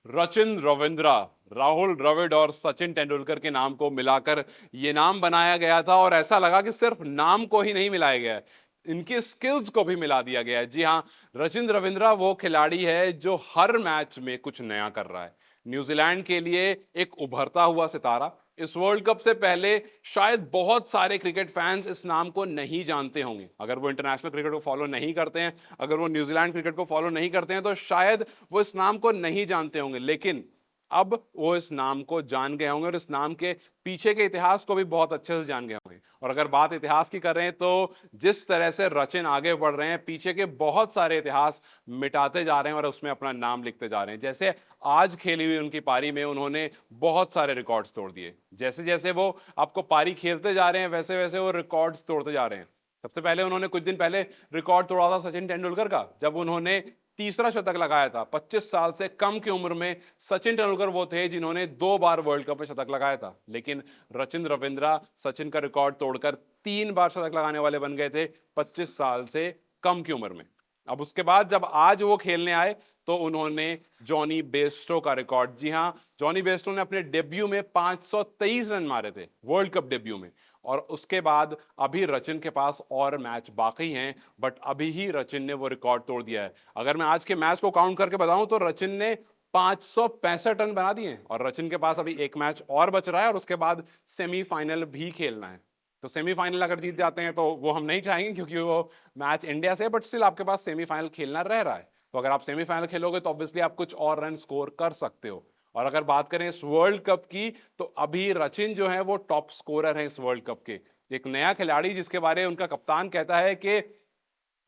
रचिन रविंद्रा, राहुल द्रविड़ और सचिन तेंदुलकर के नाम को मिलाकर ये नाम बनाया गया था और ऐसा लगा कि सिर्फ नाम को ही नहीं मिलाया गया है, इनकी स्किल्स को भी मिला दिया गया है। जी हाँ, रचिन रविंद्रा वो खिलाड़ी है जो हर मैच में कुछ नया कर रहा है। न्यूजीलैंड के लिए एक उभरता हुआ सितारा। इस वर्ल्ड कप से पहले शायद बहुत सारे क्रिकेट फैंस इस नाम को नहीं जानते होंगे। अगर वो इंटरनेशनल क्रिकेट को फॉलो नहीं करते हैं, अगर वो न्यूजीलैंड क्रिकेट को फॉलो नहीं करते हैं, तो शायद वो इस नाम को नहीं जानते होंगे। लेकिन अब वो इस नाम को जान गए होंगे और इस नाम के पीछे के इतिहास को भी बहुत अच्छे से जान गए होंगे। और अगर बात इतिहास की कर रहे हैं, तो जिस तरह से रचिन आगे बढ़ रहे हैं, पीछे के बहुत सारे इतिहास मिटाते जा रहे हैं और उसमें अपना नाम लिखते जा रहे हैं। जैसे आज खेली हुई उनकी पारी में उन्होंने बहुत सारे रिकॉर्ड्स तोड़ दिए। जैसे जैसे वो आपको पारी खेलते जा रहे हैं, वैसे वैसे वो रिकॉर्ड्स तोड़ते जा रहे हैं। सबसे पहले उन्होंने कुछ दिन पहले रिकॉर्ड तोड़ा था सचिन तेंदुलकर का, जब उन्होंने तीसरा शतक लगाया था। 25 साल से कम की उम्र में सचिन तेंदुलकर वो थे जिन्होंने 2 बार वर्ल्ड कप में शतक लगाया था। लेकिन रचिन रविंद्रा सचिन का रिकॉर्ड तोड़कर 3 बार शतक लगाने वाले बन गए थे 25 साल से कम की उम्र में। अब उसके बाद जब आज वो खेलने आए, तो उन्होंने जॉनी बेस्टो का रिकॉर्ड, जी हां, जॉनी बेस्टो ने अपने डेब्यू में 523 रन मारे थे, वर्ल्ड कप डेब्यू में। और उसके बाद अभी रचिन के पास और मैच बाकी हैं, बट अभी ही रचिन ने वो रिकॉर्ड तोड़ दिया है। अगर मैं आज के मैच को काउंट करके बताऊं, तो रचिन ने 565 रन बना दिए और रचिन के पास अभी एक मैच और बच रहा है और उसके बाद सेमीफाइनल भी खेलना है। तो सेमीफाइनल अगर जीत जाते हैं, तो वो हम नहीं चाहेंगे क्योंकि वो मैच इंडिया से है, बट स्टिल आपके पास सेमीफाइनल खेलना रह रहा है। तो अगर आप सेमीफाइनल खेलोगे, तो ऑब्वियसली आप कुछ और रन स्कोर कर सकते हो। और अगर बात करें इस वर्ल्ड कप की, तो अभी रचिन जो है वो टॉप स्कोरर है इस वर्ल्ड कप के। एक नया खिलाड़ी जिसके बारे में उनका कप्तान कहता है कि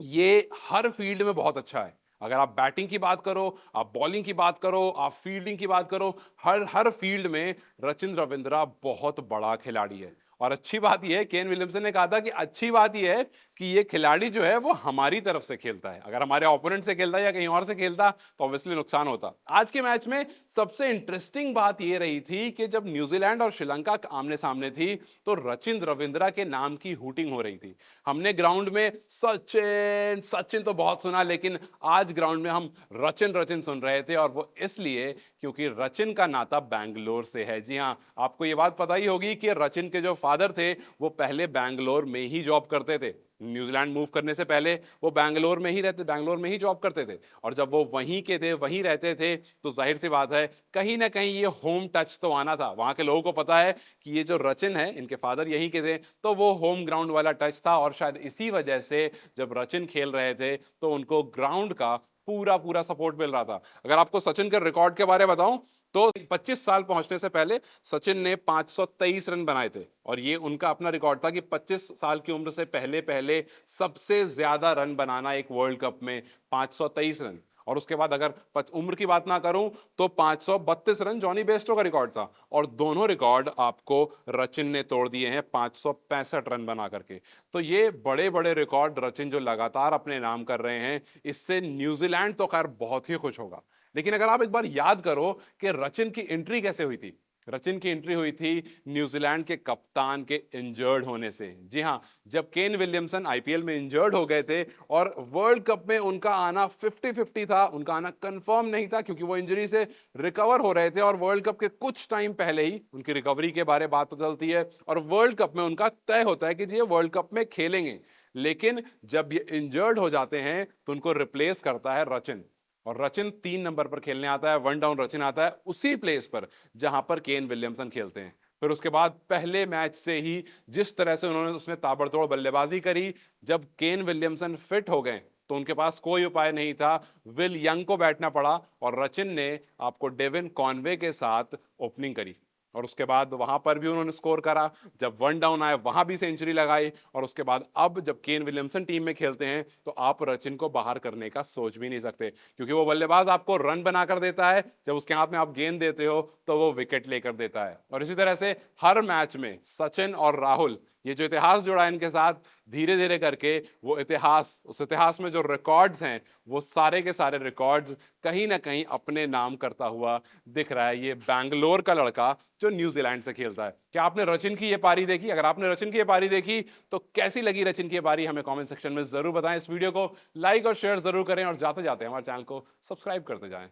ये हर फील्ड में बहुत अच्छा है। अगर आप बैटिंग की बात करो, आप बॉलिंग की बात करो, आप फील्डिंग की बात करो, हर हर फील्ड में रचिन रविंद्रा बहुत बड़ा खिलाड़ी है। और अच्छी बात यह है, केन विलियमसन ने कहा था कि अच्छी बात यह है कि ये खिलाड़ी जो है वो हमारी तरफ से खेलता है। अगर हमारे ओपोनेंट से खेलता या कहीं और से खेलता, तो ऑब्वियसली नुकसान होता। आज के मैच में सबसे इंटरेस्टिंग बात यह रही थी कि जब न्यूजीलैंड और श्रीलंका आमने सामने थी, तो रचिन रविंद्रा के नाम की हूटिंग हो रही थी। हमने ग्राउंड में सचिन सचिन तो बहुत सुना, लेकिन आज ग्राउंड में हम रचिन रचिन सुन रहे थे, और वो इसलिए क्योंकि रचिन का नाता बैंगलोर से है। जी हाँ, आपको ये बात पता ही होगी कि रचिन के जो फादर थे वो पहले बैंगलोर में ही जॉब करते थे। न्यूजीलैंड मूव करने से पहले वो बैंगलोर में ही जॉब करते थे। और जब वो वहीं के थे, वहीं रहते थे, तो जाहिर सी बात है कहीं ना कहीं ये होम टच तो आना था। वहां के लोगों को पता है कि ये जो रचिन है, इनके फादर यहीं के थे, तो वो होम ग्राउंड वाला टच था। और शायद इसी वजह से जब रचिन खेल रहे थे, तो उनको ग्राउंड का पूरा पूरा सपोर्ट मिल रहा था। अगर आपको सचिन के रिकॉर्ड के बारे में बताऊं, तो 25 साल पहुंचने से पहले सचिन ने 523 रन बनाए थे, और ये उनका अपना रिकॉर्ड था कि 25 साल की उम्र से पहले पहले सबसे ज्यादा रन बनाना एक वर्ल्ड कप में, 523 रन। और उसके बाद अगर उम्र की बात ना करूं, तो 532 रन जॉनी बेस्टो का रिकॉर्ड था, और दोनों रिकॉर्ड आपको रचिन ने तोड़ दिए हैं 565 रन बना करके। तो ये बड़े बड़े रिकॉर्ड रचिन जो लगातार अपने नाम कर रहे हैं, इससे न्यूजीलैंड तो खैर बहुत ही खुश होगा। लेकिन अगर आप एक बार याद करो कि रचिन की एंट्री कैसे हुई थी। रचिन की एंट्री हुई थी न्यूजीलैंड के कप्तान के इंजर्ड होने से। जी हां, जब केन विलियमसन आईपीएल में इंजर्ड हो गए थे और वर्ल्ड कप में उनका आना 50-50 था, उनका आना कंफर्म नहीं था क्योंकि वो इंजरी से रिकवर हो रहे थे, और वर्ल्ड कप के कुछ टाइम पहले ही उनकी रिकवरी के बारे बात पता चलती है और वर्ल्ड कप में उनका तय होता है कि ये वर्ल्ड कप में खेलेंगे। लेकिन जब ये इंजर्ड हो जाते हैं, तो उनको रिप्लेस करता है रचिन। और रचिन 3 नंबर पर खेलने आता है, वन डाउन रचिन आता है उसी प्लेस पर जहां पर केन विलियमसन खेलते हैं। फिर उसके बाद पहले मैच से ही जिस तरह से उसने ताबड़तोड़ बल्लेबाजी करी, जब केन विलियमसन फिट हो गए, तो उनके पास कोई उपाय नहीं था, विल यंग को बैठना पड़ा, और रचिन ने आपको डेविन कॉनवे के साथ ओपनिंग करी। और उसके बाद वहां पर भी उन्होंने स्कोर करा, जब वन डाउन आया वहां भी सेंचुरी लगाई। और उसके बाद अब जब केन विलियमसन टीम में खेलते हैं, तो आप रचिन को बाहर करने का सोच भी नहीं सकते, क्योंकि वो बल्लेबाज आपको रन बनाकर देता है, जब उसके हाथ में आप गेंद देते हो तो वो विकेट लेकर देता है। और इसी तरह से हर मैच में सचिन और राहुल, ये जो इतिहास जुड़ा है इनके साथ, धीरे धीरे करके वो इतिहास, उस इतिहास में जो रिकॉर्ड्स हैं, वो सारे के सारे रिकॉर्ड्स कहीं ना कहीं अपने नाम करता हुआ दिख रहा है ये बैंगलोर का लड़का जो न्यूजीलैंड से खेलता है। क्या आपने रचिन की ये पारी देखी? अगर आपने रचिन की ये पारी देखी, तो कैसी लगी रचिन की ये पारी, हमें कमेंट सेक्शन में जरूर बताएं। इस वीडियो को लाइक और शेयर जरूर करें, और जाते जाते हमारे चैनल को सब्सक्राइब करते जाएं।